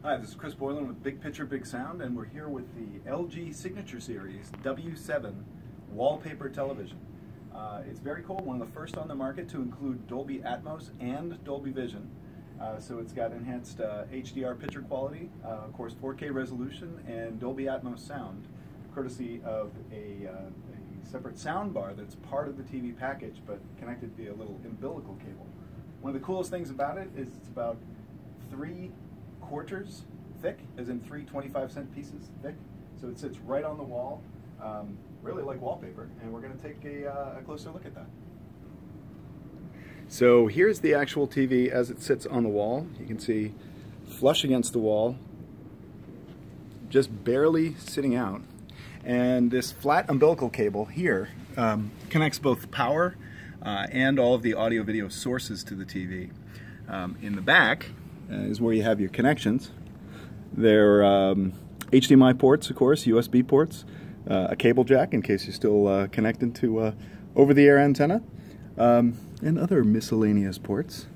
Hi, this is Chris Boylan with Big Picture, Big Sound, and we're here with the LG Signature Series W7 wallpaper television. It's very cool, one of the first on the market to include Dolby Atmos and Dolby Vision. So it's got enhanced HDR picture quality, of course 4K resolution, and Dolby Atmos sound, courtesy of a separate sound bar that's part of the TV package but connected via a little umbilical cable. One of the coolest things about it is it's about 3/4 thick, as in 3 25-cent pieces thick. So it sits right on the wall, really like wallpaper, and we're going to take a closer look at that. So here's the actual TV as it sits on the wall. You can see flush against the wall, just barely sitting out. And this flat umbilical cable here connects both power and all of the audio-video sources to the TV. In the back is where you have your connections. They're HDMI ports, of course, USB ports, a cable jack in case you're still connected to over-the-air antenna, and other miscellaneous ports.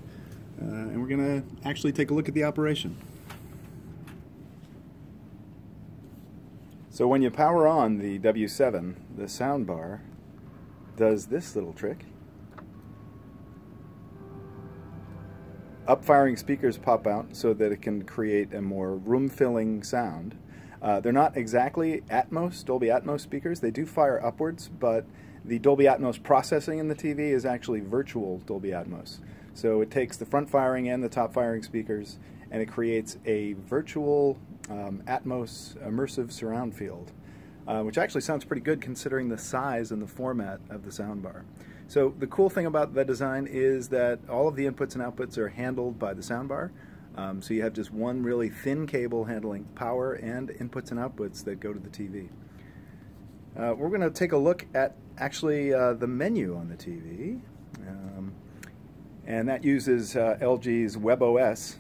And we're going to actually take a look at the operation. So when you power on the W7, the soundbar does this little trick. Up-firing speakers pop out so that it can create a more room-filling sound. They're not exactly Atmos, Dolby Atmos speakers. They do fire upwards, but the Dolby Atmos processing in the TV is actually virtual Dolby Atmos. So it takes the front-firing and the top-firing speakers, and it creates a virtual Atmos immersive surround field, which actually sounds pretty good considering the size and the format of the soundbar. So the cool thing about the design is that all of the inputs and outputs are handled by the soundbar. So you have just one really thin cable handling power and inputs and outputs that go to the TV. We're going to take a look at actually the menu on the TV. And that uses LG's WebOS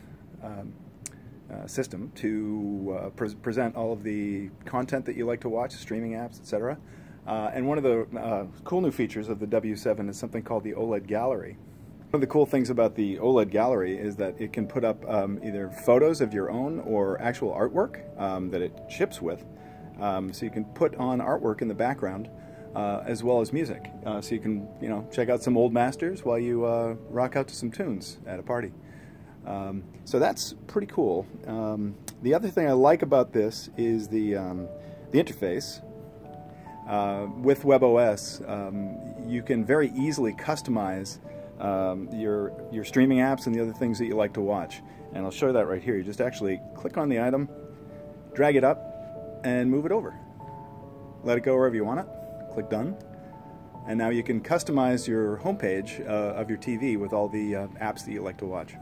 system to present all of the content that you like to watch, streaming apps, etc. And one of the cool new features of the W7 is something called the OLED gallery. One of the cool things about the OLED gallery is that it can put up either photos of your own or actual artwork that it ships with. So you can put on artwork in the background as well as music. So you can, check out some old masters while you rock out to some tunes at a party. So that's pretty cool. The other thing I like about this is the interface. With WebOS, you can very easily customize your streaming apps and the other things that you like to watch. And I'll show you that right here. You just actually click on the item, drag it up, and move it over. Let it go wherever you want it. Click Done. And now you can customize your homepage of your TV with all the apps that you like to watch.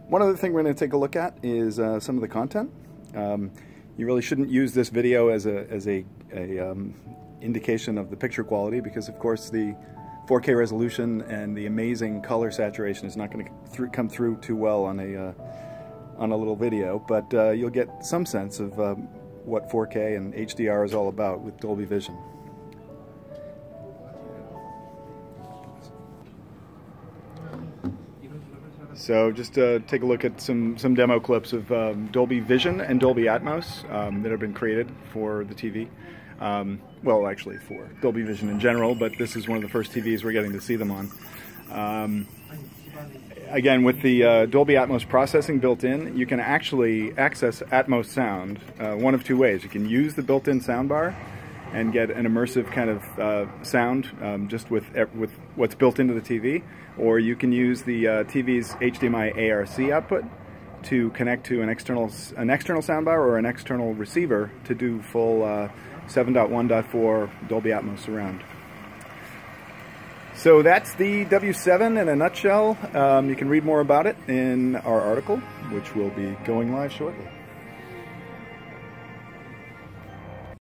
One other thing we're going to take a look at is some of the content. You really shouldn't use this video as a indication of the picture quality, because of course the 4K resolution and the amazing color saturation is not going to come through too well on a little video, but you'll get some sense of what 4K and HDR is all about with Dolby Vision. So just take a look at some demo clips of Dolby Vision and Dolby Atmos that have been created for the TV. Well, actually for Dolby Vision in general, but this is one of the first TVs we're getting to see them on. Again, with the Dolby Atmos processing built in, you can actually access Atmos sound one of two ways. You can use the built-in soundbar and get an immersive kind of sound just with what's built into the TV, or you can use the TV's HDMI ARC output to connect to an external soundbar or an external receiver to do full 7.1.4 Dolby Atmos surround. So that's the W7 in a nutshell. You can read more about it in our article, which will be going live shortly.